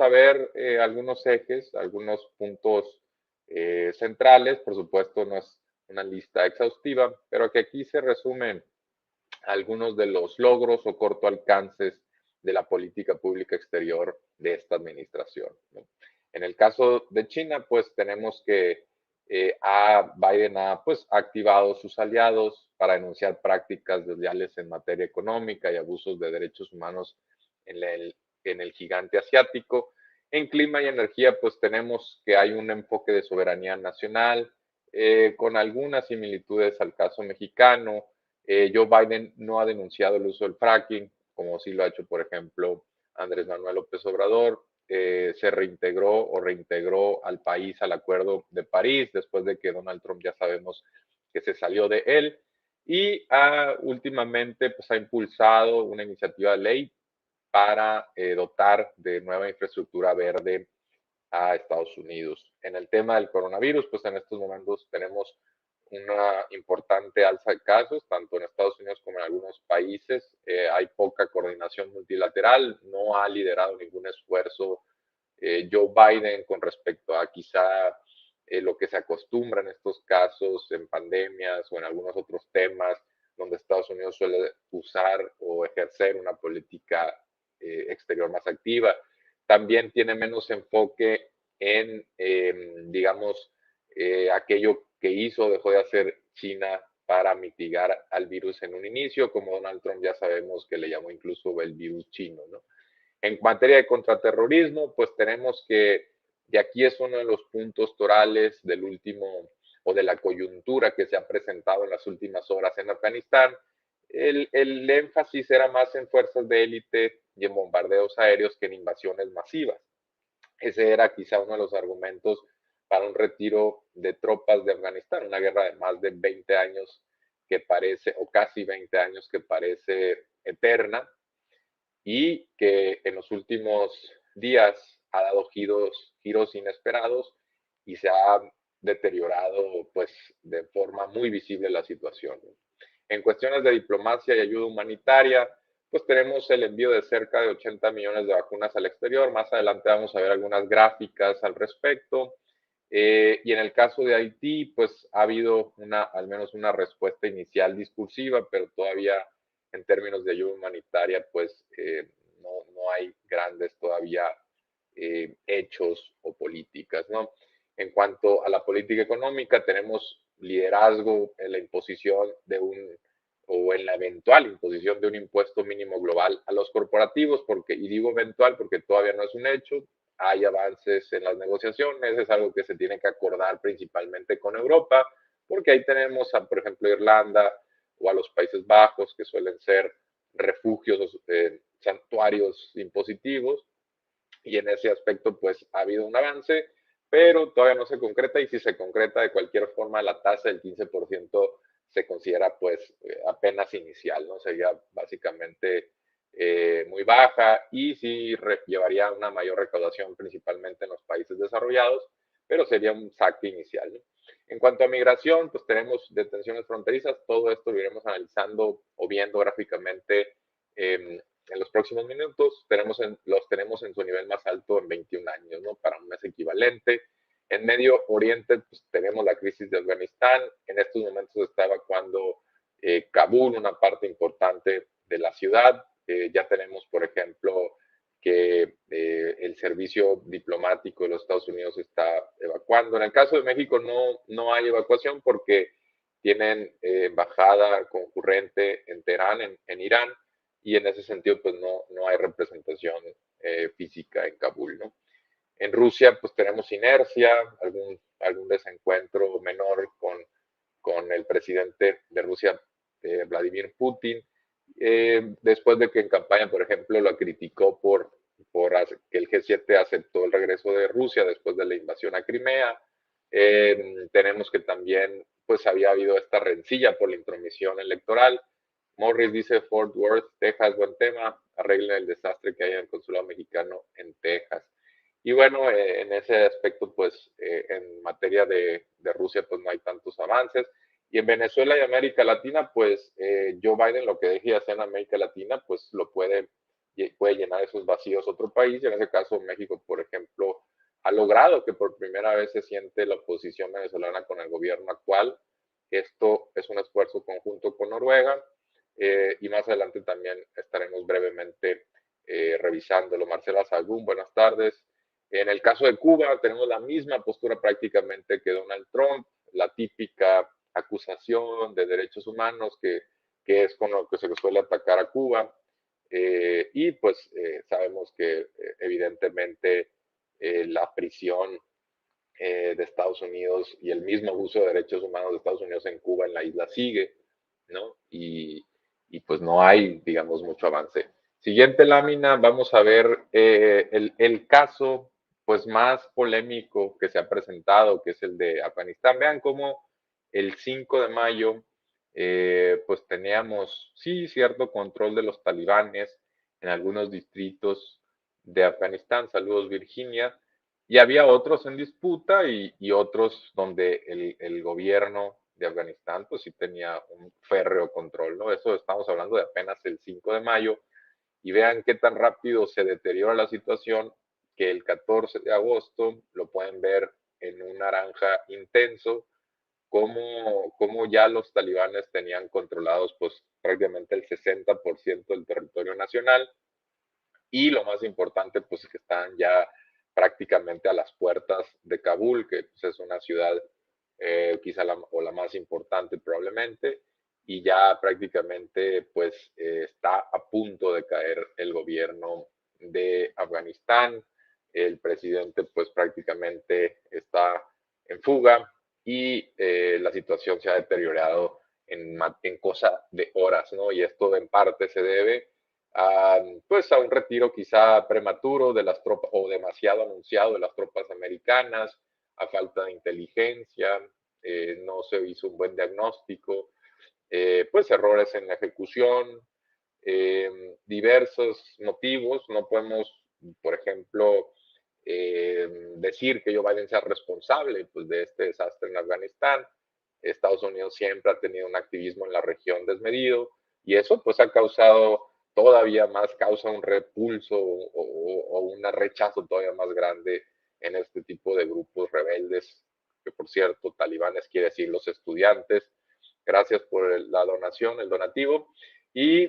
a ver algunos ejes, algunos puntos centrales. Por supuesto, no es una lista exhaustiva, pero que aquí se resumen algunos de los logros o corto alcances de la política pública exterior de esta administración, ¿no? En el caso de China, pues tenemos que Biden ha pues, activado sus aliados para denunciar prácticas desleales en materia económica y abusos de derechos humanos en en el gigante asiático. En clima y energía, pues tenemos que hay un enfoque de soberanía nacional, con algunas similitudes al caso mexicano. Joe Biden no ha denunciado el uso del fracking, como sí lo ha hecho, por ejemplo, Andrés Manuel López Obrador. Se reintegró al país al Acuerdo de París, después de que Donald Trump ya sabemos que se salió de él. Y últimamente pues, ha impulsado una iniciativa de ley para dotar de nueva infraestructura verde a Estados Unidos. En el tema del coronavirus, pues en estos momentos tenemos una importante alza de casos, tanto en Estados Unidos como en algunos países. Hay poca coordinación multilateral, no ha liderado ningún esfuerzo Joe Biden con respecto a quizá lo que se acostumbra en estos casos, en pandemias o en algunos otros temas, donde Estados Unidos suele usar o ejercer una política exterior más activa. También tiene menos enfoque en, digamos, aquello que hizo o dejó de hacer China para mitigar al virus en un inicio, como Donald Trump ya sabemos que le llamó incluso el virus chino, ¿no? En materia de contraterrorismo, pues tenemos que, y aquí es uno de los puntos torales del último o de la coyuntura que se ha presentado en las últimas horas en Afganistán, el énfasis era más en fuerzas de élite y en bombardeos aéreos que en invasiones masivas. Ese era quizá uno de los argumentos para un retiro de tropas de Afganistán, una guerra de más de 20 años que parece, o casi 20 años que parece eterna, y que en los últimos días ha dado giros inesperados y se ha deteriorado pues de forma muy visible la situación. En cuestiones de diplomacia y ayuda humanitaria, pues tenemos el envío de cerca de 80 millones de vacunas al exterior. Más adelante vamos a ver algunas gráficas al respecto. Y en el caso de Haití, pues ha habido al menos una respuesta inicial discursiva, pero todavía en términos de ayuda humanitaria, pues no hay grandes todavía hechos o políticas, ¿no? En cuanto a la política económica, tenemos liderazgo en la imposición de o en la eventual imposición de un impuesto mínimo global a los corporativos, y digo eventual porque todavía no es un hecho. Hay avances en las negociaciones, es algo que se tiene que acordar principalmente con Europa, porque ahí tenemos a, por ejemplo, Irlanda o a los Países Bajos, que suelen ser refugios, santuarios impositivos, y en ese aspecto pues ha habido un avance, pero todavía no se concreta, y si se concreta de cualquier forma la tasa del 15% se considera pues apenas inicial, ¿no? Sería básicamente muy baja, y sí llevaría una mayor recaudación principalmente en los países desarrollados, pero sería un saque inicial, ¿no? En cuanto a migración, pues tenemos detenciones fronterizas. Todo esto lo iremos analizando o viendo gráficamente en los próximos minutos. Los tenemos en su nivel más alto en 21 años, ¿no? Para un mes equivalente. En Medio Oriente, pues tenemos la crisis de Afganistán. En estos momentos se está evacuando Kabul, una parte importante de la ciudad. Ya tenemos, por ejemplo, que el servicio diplomático de los Estados Unidos está evacuando. En el caso de México no hay evacuación porque tienen embajada concurrente en Teherán, en Irán, y en ese sentido pues no hay representación física en Kabul, ¿no? En Rusia pues tenemos inercia, algún desencuentro menor con el presidente de Rusia, Vladimir Putin, después de que en campaña, por ejemplo, lo criticó por que el G7 aceptó el regreso de Rusia después de la invasión a Crimea. Tenemos que también pues había habido esta rencilla por la intromisión electoral. Morris dice: Fort Worth, Texas, buen tema, arreglen el desastre que hay en el consulado mexicano en Texas. Y bueno, en ese aspecto, pues en materia de Rusia, pues no hay tantos avances. Y en Venezuela y América Latina, pues Joe Biden lo que deje de hacer en América Latina, pues lo puede puede llenar esos vacíos otro país. Y en ese caso, México, por ejemplo, ha logrado que por primera vez se siente la oposición venezolana con el gobierno actual. Esto es un esfuerzo conjunto con Noruega, y más adelante también estaremos brevemente revisándolo. Marcela Sagún, buenas tardes. En el caso de Cuba, tenemos la misma postura prácticamente que Donald Trump, la típica acusación de derechos humanos que es con lo que se le suele atacar a Cuba. Y pues sabemos que evidentemente la prisión de Estados Unidos y el mismo abuso de derechos humanos de Estados Unidos en Cuba, en la isla, sigue, ¿no? Y pues no hay, digamos, mucho avance. Siguiente lámina, vamos a ver el caso pues más polémico que se ha presentado, que es el de Afganistán. Vean cómo el 5 de mayo pues teníamos, sí, cierto control de los talibanes en algunos distritos de Afganistán. Saludos, Virginia. Y había otros en disputa y otros donde el gobierno de Afganistán pues sí tenía un férreo control, ¿no? Eso estamos hablando de apenas el 5 de mayo y vean qué tan rápido se deteriora la situación que el 14 de agosto lo pueden ver en un naranja intenso, como ya los talibanes tenían controlados pues prácticamente el 60% del territorio nacional y lo más importante pues es que están ya prácticamente a las puertas de Kabul, que pues, es una ciudad quizá la más importante probablemente, y ya prácticamente pues está a punto de caer el gobierno de Afganistán. El presidente pues prácticamente está en fuga y la situación se ha deteriorado en cosa de horas, ¿no? Y esto en parte se debe pues a un retiro quizá prematuro de las tropas o demasiado anunciado de las tropas americanas, a falta de inteligencia, no se hizo un buen diagnóstico, pues errores en la ejecución, diversos motivos. No podemos, por ejemplo, decir que Joe Biden sea responsable pues, de este desastre en Afganistán. Estados Unidos siempre ha tenido un activismo en la región desmedido y eso pues ha causado todavía más, causa un repulso o un rechazo todavía más grande en este tipo de grupos rebeldes, que por cierto, talibanes quiere decir los estudiantes. Gracias por la donación, el donativo. Y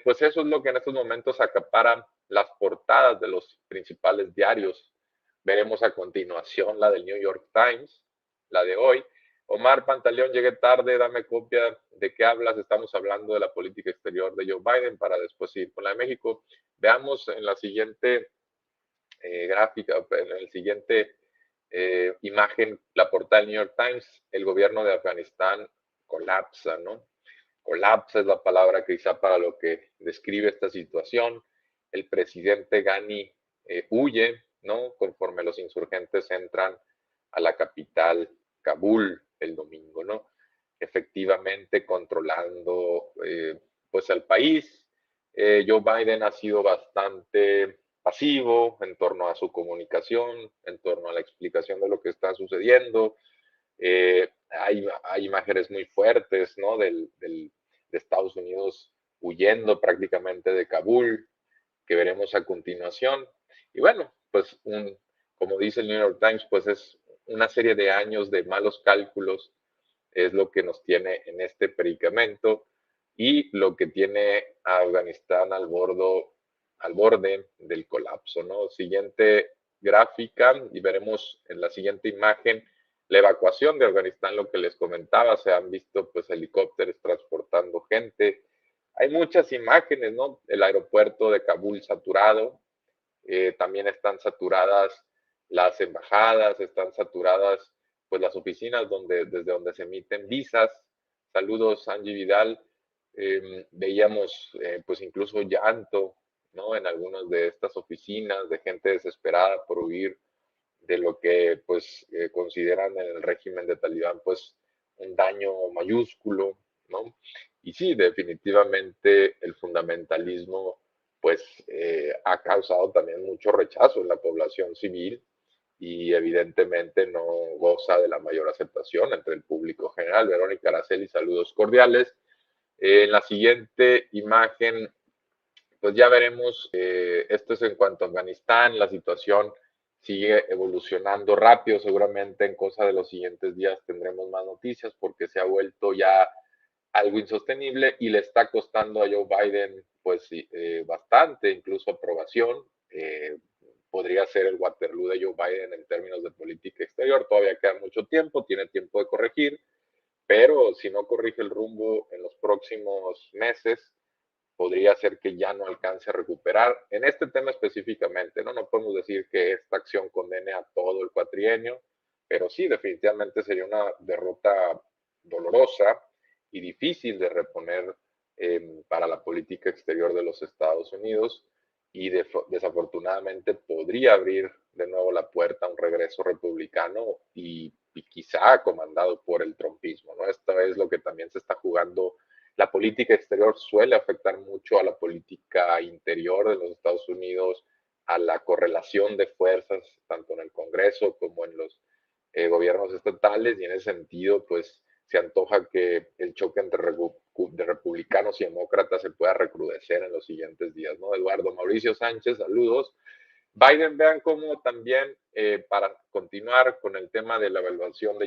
pues eso es lo que en estos momentos acapara las portadas de los principales diarios. Veremos a continuación la del New York Times, la de hoy. Omar Pantaleón, llegué tarde, dame copia de qué hablas. Estamos hablando de la política exterior de Joe Biden para después ir con la de México. Veamos en la siguiente gráfica, en el siguiente imagen, la portada del New York Times. El gobierno de Afganistán colapsa, ¿no? Colapsa es la palabra quizá para lo que describe esta situación. El presidente Ghani huye, ¿no? Conforme los insurgentes entran a la capital, Kabul, el domingo, ¿no? Efectivamente controlando pues al país. Joe Biden ha sido bastante pasivo en torno a su comunicación, en torno a la explicación de lo que está sucediendo. Hay imágenes muy fuertes, ¿no? De Estados Unidos huyendo prácticamente de Kabul, que veremos a continuación. Y bueno, pues como dice el New York Times, pues es una serie de años de malos cálculos, es lo que nos tiene en este predicamento y lo que tiene a Afganistán al borde del colapso, ¿no? Siguiente gráfica y veremos en la siguiente imagen la evacuación de Afganistán, lo que les comentaba, se han visto pues helicópteros transportando gente. Hay muchas imágenes, ¿no? El aeropuerto de Kabul saturado, también están saturadas las embajadas, están saturadas pues las oficinas desde donde se emiten visas. Saludos, Angie Vidal. Veíamos pues incluso llanto, ¿no? En algunas de estas oficinas de gente desesperada por huir de lo que pues consideran en el régimen de Talibán pues un daño mayúsculo, ¿no? Y sí, definitivamente el fundamentalismo pues ha causado también mucho rechazo en la población civil y evidentemente no goza de la mayor aceptación entre el público general. Verónica Araceli, saludos cordiales. En la siguiente imagen pues ya veremos. Esto es en cuanto a Afganistán. La situación sigue evolucionando rápido. Seguramente en cosa de los siguientes días tendremos más noticias porque se ha vuelto ya algo insostenible y le está costando a Joe Biden pues bastante, incluso aprobación. Podría ser el Waterloo de Joe Biden en términos de política exterior. Todavía queda mucho tiempo, tiene tiempo de corregir, pero si no corrige el rumbo en los próximos meses, podría ser que ya no alcance a recuperar. En este tema específicamente, ¿no? No podemos decir que esta acción condene a todo el cuatrienio, pero sí, definitivamente sería una derrota dolorosa y difícil de reponer para la política exterior de los Estados Unidos y desafortunadamente podría abrir de nuevo la puerta a un regreso republicano y quizá comandado por el trumpismo, ¿no? Esta es lo que también se está jugando. La política exterior suele afectar mucho a la política interior de los Estados Unidos, a la correlación de fuerzas, tanto en el Congreso como en los gobiernos estatales, y en ese sentido, pues se antoja que el choque entre de republicanos y demócratas se pueda recrudecer en los siguientes días, ¿no? Eduardo Mauricio Sánchez, saludos. Biden, vean cómo también, para continuar con el tema de la evaluación de